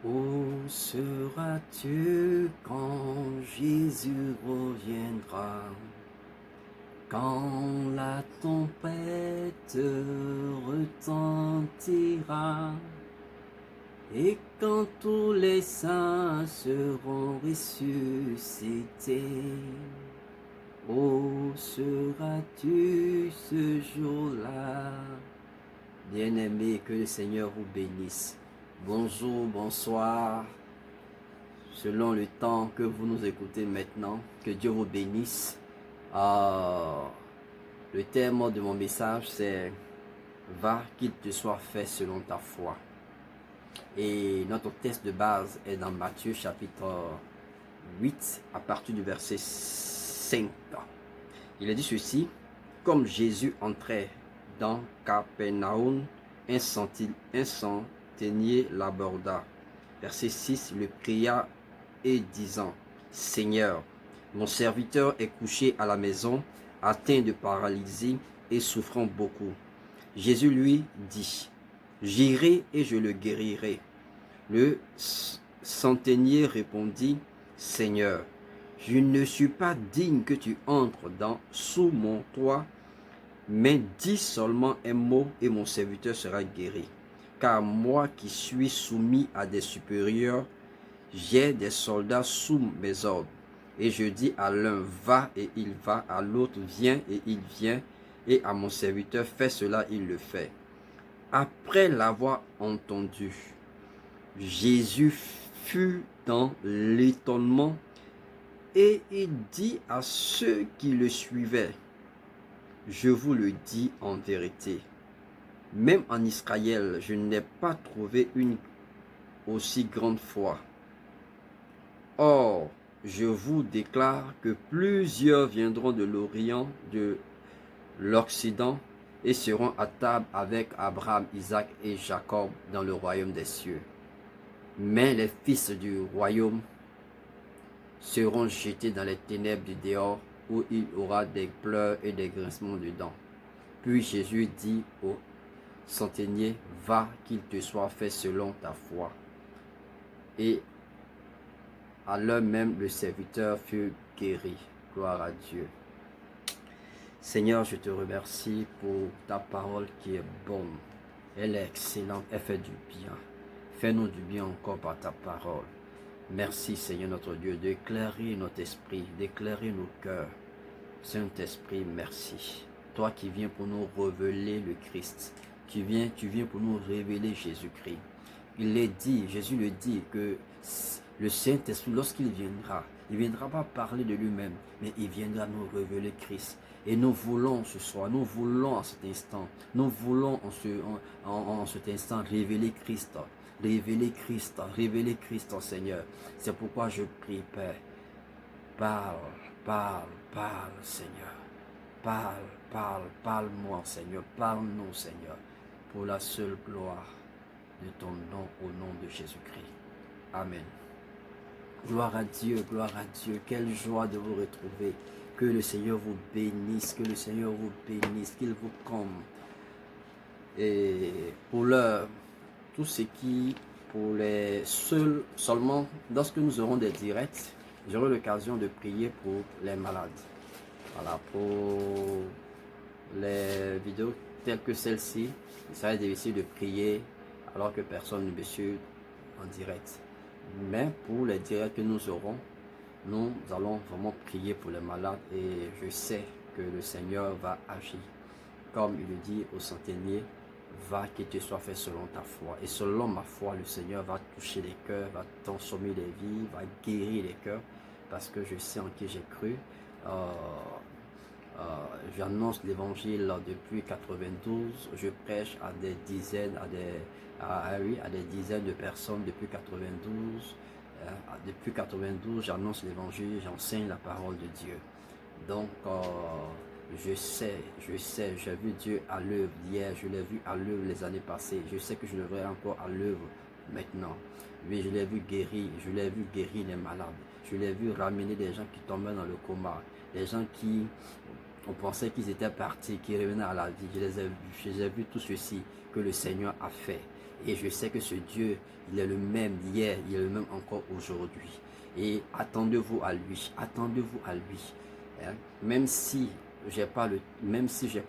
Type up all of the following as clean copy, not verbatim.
Où seras-tu quand Jésus reviendra? Quand la tempête retentira et quand tous les saints seront ressuscités, où seras-tu ce jour-là? Bien-aimé, que le Seigneur vous bénisse. Bonjour, bonsoir, selon le temps que vous nous écoutez maintenant, que Dieu vous bénisse. Le thème de mon message, c'est « Va, qu'il te soit fait selon ta foi ». Et notre texte de base est dans Matthieu chapitre 8, à partir du verset 5. Il a dit ceci: « Comme Jésus entrait dans Capernaum, un centenier l'aborda. » Verset 6, le pria et disant: « Seigneur, mon serviteur est couché à la maison, atteint de paralysie et souffrant beaucoup. » Jésus lui dit: « J'irai et je le guérirai. » Le centenier répondit: « Seigneur, je ne suis pas digne que tu entres sous mon toit, mais dis seulement un mot et mon serviteur sera guéri. Car moi qui suis soumis à des supérieurs, j'ai des soldats sous mes ordres. Et je dis à l'un, va, et il va, à l'autre, viens, et il vient, et à mon serviteur, fais cela, il le fait. » Après l'avoir entendu, Jésus fut dans l'étonnement, et il dit à ceux qui le suivaient: « Je vous le dis en vérité, même en Israël, je n'ai pas trouvé une aussi grande foi. Or, je vous déclare que plusieurs viendront de l'Orient, de l'Occident, et seront à table avec Abraham, Isaac et Jacob dans le royaume des cieux. Mais les fils du royaume seront jetés dans les ténèbres du dehors, où il y aura des pleurs et des grincements de dents. » Puis Jésus dit au centenier: « Va, qu'il te soit fait selon ta foi. » Et à l'heure même, le serviteur fut guéri. Gloire à Dieu. Seigneur, je te remercie pour ta parole qui est bonne. Elle est excellente, elle fait du bien. Fais-nous du bien encore par ta parole. Merci Seigneur notre Dieu d'éclairer notre esprit, d'éclairer nos cœurs. Saint-Esprit, merci. Toi qui viens pour nous révéler le Christ. Tu viens pour nous révéler Jésus-Christ. Il est dit, Jésus le dit, que le Saint-Esprit, lorsqu'il viendra, il ne viendra pas parler de lui-même, mais il viendra nous révéler Christ. Et nous voulons ce soir, nous voulons en cet instant, nous voulons en cet instant révéler Christ. Révéler Christ, Seigneur. C'est pourquoi je prie, Père. Parle, Seigneur. Parle-moi, Seigneur. Parle-nous, Seigneur, pour la seule gloire de ton nom, au nom de Jésus-Christ. Amen. Gloire à Dieu, gloire à Dieu. Quelle joie de vous retrouver. Que le Seigneur vous bénisse, que le Seigneur vous bénisse, qu'il vous comble. Et pour l'heure, tout ce qui, pour les seuls, seulement, lorsque nous aurons des directs, j'aurai l'occasion de prier pour les malades. Voilà, pour les vidéos telles que celle-ci, il serait difficile de prier alors que personne ne me suit en direct. Mais pour les directs que nous aurons, nous allons vraiment prier pour les malades et je sais que le Seigneur va agir. Comme il le dit au centenier, va, qu'il te soit fait selon ta foi. Et selon ma foi, le Seigneur va toucher les cœurs, va transformer les vies, va guérir les cœurs, parce que je sais en qui j'ai cru. J'annonce l'évangile depuis 92, je prêche à des dizaines, à des dizaines de personnes depuis 92. Depuis 92, j'annonce l'évangile, j'enseigne la parole de Dieu. Donc, je sais, j'ai vu Dieu à l'œuvre hier, je l'ai vu à l'œuvre les années passées. Je sais que je le verrai encore à l'œuvre maintenant. Oui, je l'ai vu guérir, les malades. Je l'ai vu ramener des gens qui tombaient dans le coma, des gens qui, on pensait qu'ils étaient partis, qui revenaient à la vie. Je les ai vus tout ceci que le Seigneur a fait. Et je sais que ce Dieu, il est le même hier, il est le même encore aujourd'hui. Et attendez-vous à lui, attendez-vous à lui. Hein. Même si j'ai pas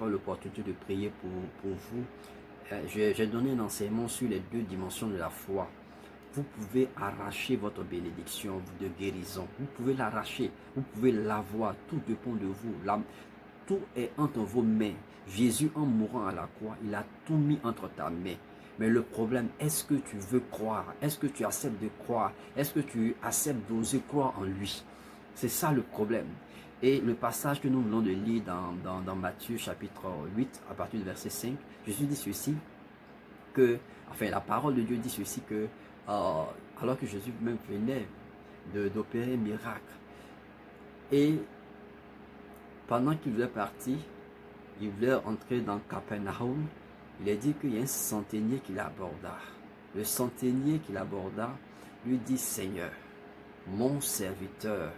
l'opportunité de prier pour vous, j'ai donné un enseignement sur les deux dimensions de la foi. Vous pouvez arracher votre bénédiction de guérison. Vous pouvez l'arracher. Vous pouvez l'avoir. Tout dépend de vous. Tout est entre vos mains. Jésus, en mourant à la croix, il a tout mis entre ta main. Mais le problème, est-ce que tu veux croire? Est-ce que tu acceptes de croire? Est-ce que tu acceptes d'oser croire en lui? C'est ça le problème. Et le passage que nous venons de lire dans Matthieu chapitre 8, à partir du verset 5, Jésus dit ceci, la parole de Dieu dit ceci, que alors que Jésus même venait d'opérer un miracle, et pendant qu'il voulait partir, il voulait entrer dans Capernaum, il a dit qu'il y a un centenier qui l'aborda. Le centenier qui l'aborda lui dit, Seigneur, mon serviteur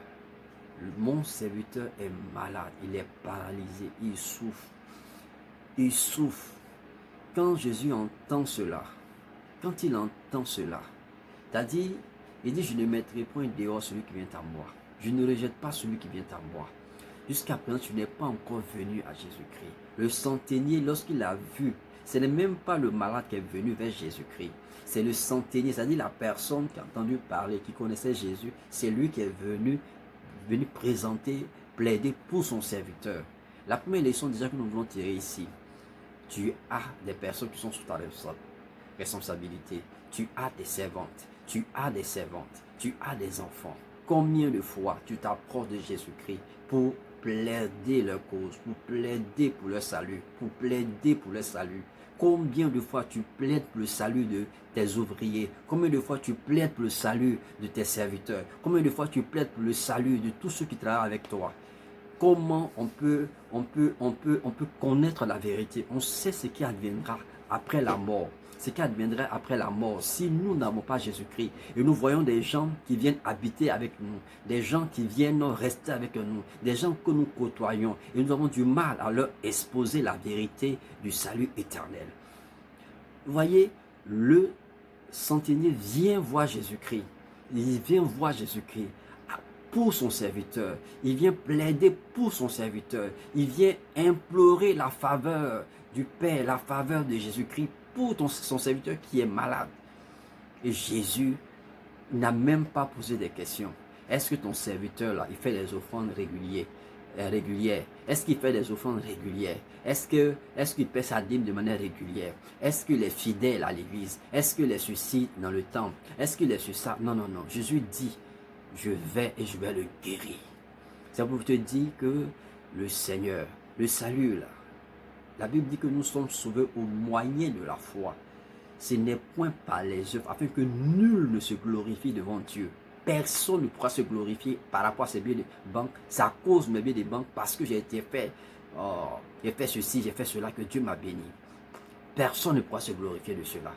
est malade, il est paralysé, il souffre. Il souffre. Quand Jésus entend cela, quand il entend cela, c'est-à-dire, il dit, je ne mettrai point dehors celui qui vient à moi. Je ne rejette pas celui qui vient à moi. Jusqu'à présent, tu n'es pas encore venu à Jésus-Christ. Le centenier, lorsqu'il a vu, ce n'est même pas le malade qui est venu vers Jésus-Christ. C'est le centenier, c'est-à-dire la personne qui a entendu parler, qui connaissait Jésus. C'est lui qui est venu présenter, plaider pour son serviteur. La première leçon déjà que nous voulons tirer ici, tu as des personnes qui sont sous ta responsabilité. Tu as des servantes, tu as des servantes, tu as des enfants. Combien de fois tu t'approches de Jésus-Christ pour plaider leur cause, pour plaider pour leur salut, pour plaider pour leur salut? Combien de fois tu plaides pour le salut de tes ouvriers? Combien de fois tu plaides pour le salut de tes serviteurs? Combien de fois tu plaides pour le salut de tous ceux qui travaillent avec toi? Comment on peut connaître la vérité? On sait ce qui adviendra après la mort. Ce qui adviendrait après la mort si nous n'avons pas Jésus-Christ. Et nous voyons des gens qui viennent habiter avec nous, des gens qui viennent rester avec nous, des gens que nous côtoyons. Et nous avons du mal à leur exposer la vérité du salut éternel. Vous voyez, le centenier vient voir Jésus-Christ. Il vient voir Jésus-Christ pour son serviteur. Il vient plaider pour son serviteur. Il vient implorer la faveur du Père, la faveur de Jésus-Christ pour son serviteur qui est malade. Et Jésus n'a même pas posé des questions. Est-ce que ton serviteur là, il fait des offrandes régulières? Est-ce qu'il fait des offrandes régulières? Est-ce qu'il paie sa dîme de manière régulière? Est-ce qu'il est fidèle à l'église? Est-ce qu'il est ceci dans le temple? Est-ce qu'il est sur ça? Non, non, non. Jésus dit, je vais et je vais le guérir. C'est pour te dire que le Seigneur, le salut là, la Bible dit que nous sommes sauvés au moyen de la foi. Ce n'est point par les œuvres, afin que nul ne se glorifie devant Dieu. Personne ne pourra se glorifier par rapport à ses billets de banque. Ça cause mes billets de banque parce que j'ai été fait, j'ai fait ceci, j'ai fait cela, que Dieu m'a béni. Personne ne pourra se glorifier de cela.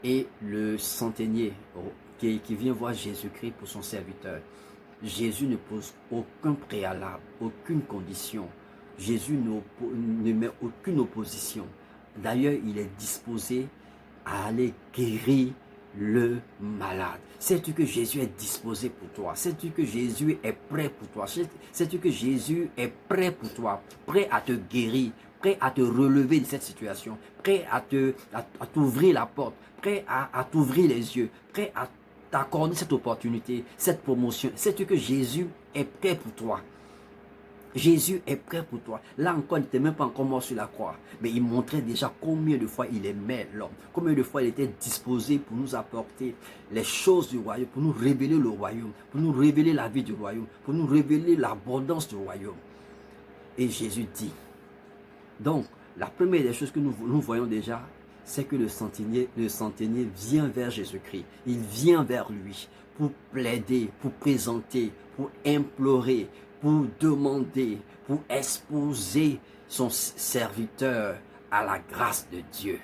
Et le centenier qui vient voir Jésus-Christ pour son serviteur, Jésus ne pose aucun préalable, aucune condition. Jésus ne met aucune opposition. D'ailleurs, il est disposé à aller guérir le malade. Sais-tu que Jésus est disposé pour toi? Sais-tu que Jésus est prêt pour toi? Sais-tu que Jésus est prêt pour toi? Prêt à te guérir, prêt à te relever de cette situation, prêt à t'ouvrir la porte, prêt à t'ouvrir les yeux, prêt à t'accorder cette opportunité, cette promotion. Sais-tu que Jésus est prêt pour toi? Jésus est prêt pour toi. Là encore, il n'était même pas encore mort sur la croix. Mais il montrait déjà combien de fois il aimait l'homme. Combien de fois il était disposé pour nous apporter les choses du royaume. Pour nous révéler le royaume. Pour nous révéler la vie du royaume. Pour nous révéler l'abondance du royaume. Et Jésus dit. Donc, la première des choses que nous voyons déjà, c'est que le centenier vient vers Jésus-Christ. Il vient vers lui pour plaider, pour présenter, pour implorer, pour demander, pour exposer son serviteur à la grâce de Dieu.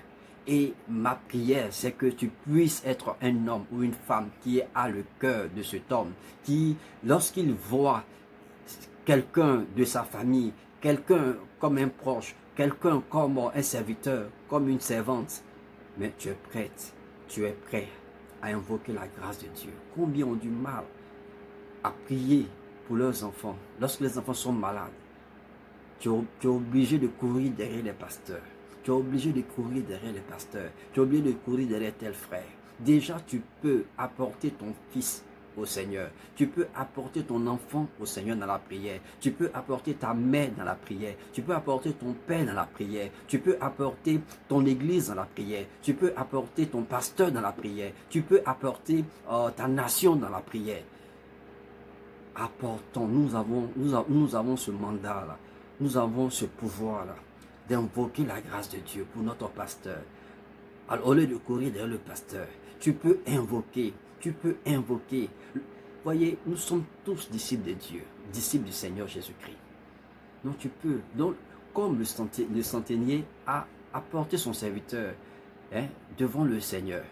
Et ma prière, c'est que tu puisses être un homme ou une femme qui a le cœur de cet homme, qui, lorsqu'il voit quelqu'un de sa famille, quelqu'un comme un proche, quelqu'un comme un serviteur, comme une servante, mais tu es prêt à invoquer la grâce de Dieu. Combien ont du mal à prier pour leurs enfants lorsque les enfants sont malades? Tu es obligé de courir derrière les pasteurs. Tu es obligé de courir derrière les pasteurs. Tu es obligé de courir derrière tel frère. Déjà, tu peux apporter ton fils au Seigneur. Tu peux apporter ton enfant au Seigneur dans la prière. Tu peux apporter ta mère dans la prière. Tu peux apporter ton père dans la prière. Tu peux apporter ton église dans la prière. Tu peux apporter ton pasteur dans la prière. Tu peux apporter ta nation dans la prière. Apportons, nous avons ce mandat-là. Nous avons ce pouvoir-là d'invoquer la grâce de Dieu pour notre pasteur. Alors, au lieu de courir derrière le pasteur, tu peux invoquer. Voyez, nous sommes tous disciples de Dieu, disciples du Seigneur Jésus-Christ. Donc tu peux, donc, comme le centenier a apporté son serviteur devant le Seigneur.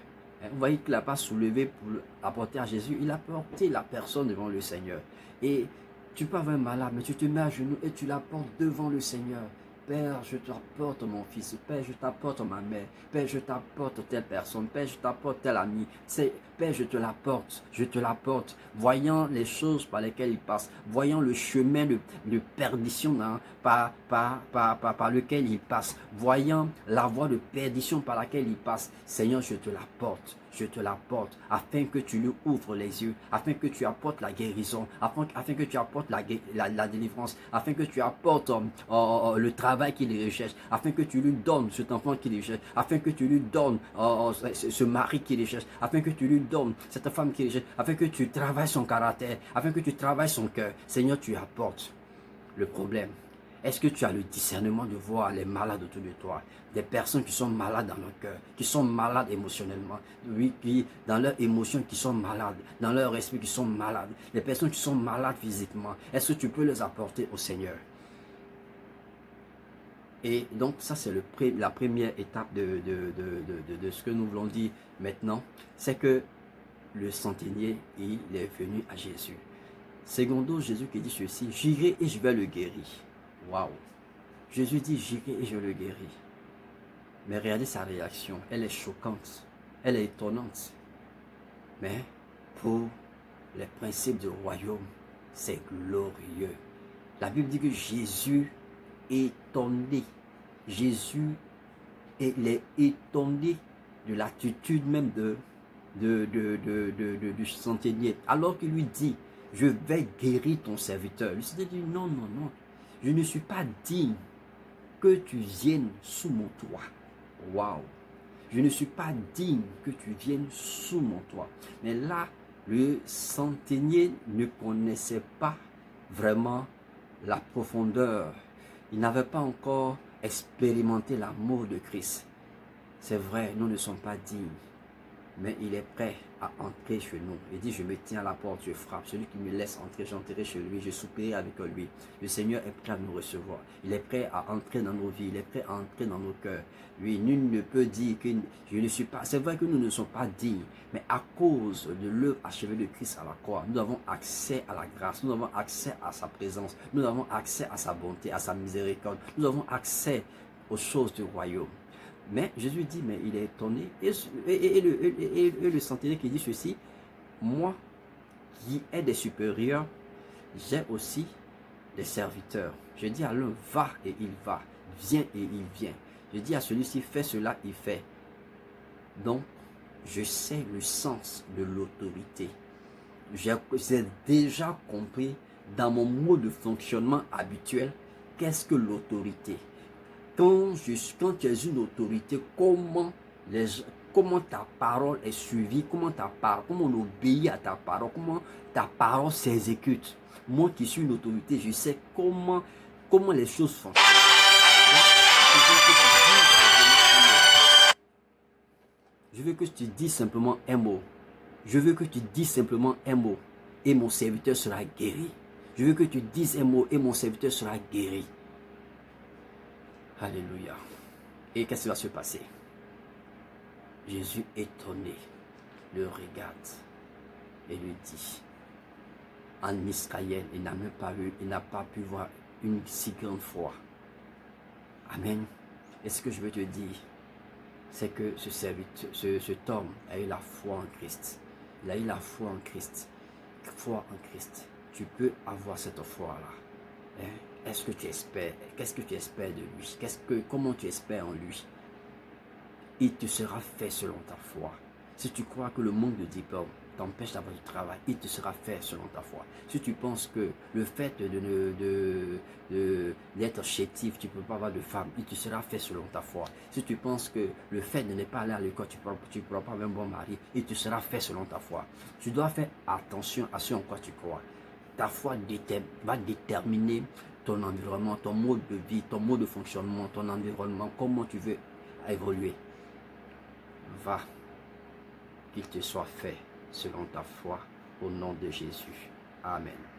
Vous voyez qu'il n'a pas soulevé pour apporter à Jésus, il a porté la personne devant le Seigneur. Et tu peux avoir un malade, mais tu te mets à genoux et tu l'apportes devant le Seigneur. Père, je t'apporte mon fils. Père, je t'apporte ma mère. Père, je t'apporte telle personne. Père, je t'apporte tel ami. Père, je te l'apporte. Je te l'apporte. Voyant les choses par lesquelles il passe. Voyant le chemin de perdition par lequel il passe. Voyant la voie de perdition par laquelle il passe. Seigneur, je te l'apporte. Je te l'apporte afin que tu lui ouvres les yeux, afin que tu apportes la guérison, afin que tu apportes la délivrance, afin que tu apportes le travail qu'il recherche, afin que tu lui donnes cet enfant qu'il recherche, afin que tu lui donnes ce mari qu'il recherche, afin que tu lui donnes cette femme qu'il recherche, afin que tu travailles son caractère, afin que tu travailles son cœur. Seigneur, tu apportes. Le problème, est-ce que tu as le discernement de voir les malades autour de toi? Des personnes qui sont malades dans leur cœur, qui sont malades émotionnellement, oui, qui dans leurs émotions qui sont malades, dans leur esprit qui sont malades, les personnes qui sont malades physiquement, est-ce que tu peux les apporter au Seigneur? Et donc ça c'est la première étape de ce que nous voulons dire maintenant, c'est que le centenier, il est venu à Jésus. Secondo, Jésus qui dit ceci, j'irai et je vais le guérir. Waouh! Jésus dit, j'irai et je le guéris. Mais regardez sa réaction, elle est choquante, elle est étonnante. Mais pour les principes du royaume, c'est glorieux. La Bible dit que Jésus est étonné. Jésus, il est étonné de l'attitude même du centenier. Alors qu'il lui dit, je vais guérir ton serviteur. Le Seigneur dit, non, non, non. Je ne suis pas digne que tu viennes sous mon toit. Waouh! Je ne suis pas digne que tu viennes sous mon toit. Mais là, le centenier ne connaissait pas vraiment la profondeur. Il n'avait pas encore expérimenté l'amour de Christ. C'est vrai, nous ne sommes pas dignes. Mais il est prêt à entrer chez nous. Il dit, je me tiens à la porte, je frappe. Celui qui me laisse entrer, j'entrerai chez lui, je souperai avec lui. Le Seigneur est prêt à nous recevoir. Il est prêt à entrer dans nos vies, il est prêt à entrer dans nos cœurs. Oui, nul ne peut dire que je ne suis pas... C'est vrai que nous ne sommes pas dignes, mais à cause de l'œuvre achevée de Christ à la croix, nous avons accès à la grâce, nous avons accès à sa présence, nous avons accès à sa bonté, à sa miséricorde, nous avons accès aux choses du royaume. Mais Jésus dit, mais il est étonné. Et le centenier qui dit ceci, moi qui ai des supérieurs, j'ai aussi des serviteurs. Je dis à l'un, va et il va, viens et il vient. Je dis à celui-ci, fais cela, il fait. Donc, je sais le sens de l'autorité. J'ai déjà compris dans mon mode de fonctionnement habituel, qu'est-ce que l'autorité? Quand tu es une autorité, comment ta parole est suivie, comment on obéit à ta parole, comment ta parole s'exécute. Moi qui suis une autorité, je sais comment les choses fonctionnent. Je veux que tu dises simplement un mot. Je veux que tu dises simplement un mot et mon serviteur sera guéri. Je veux que tu dises un mot et mon serviteur sera guéri. Alléluia. Et qu'est-ce qui va se passer? Jésus, étonné, le regarde et lui dit, en Israël, il n'a pas pu voir une si grande foi. Amen. Et ce que je veux te dire, c'est que cet homme a eu la foi en Christ. Il a eu la foi en Christ. Foi en Christ. Tu peux avoir cette foi-là. Hein? Est-ce que tu espères? Qu'est-ce que tu espères de lui? Comment tu espères en lui? Il te sera fait selon ta foi. Si tu crois que le manque de diplôme t'empêche d'avoir du travail, il te sera fait selon ta foi. Si tu penses que le fait d'être chétif, tu ne peux pas avoir de femme, il te sera fait selon ta foi. Si tu penses que le fait de ne pas aller à l'école, tu ne pourras pas avoir un bon mari, il te sera fait selon ta foi. Tu dois faire attention à ce en quoi tu crois. Ta foi va déterminer ton environnement, ton mode de vie, ton mode de fonctionnement, ton environnement, comment tu veux évoluer. Va, qu'il te soit fait selon ta foi, au nom de Jésus. Amen.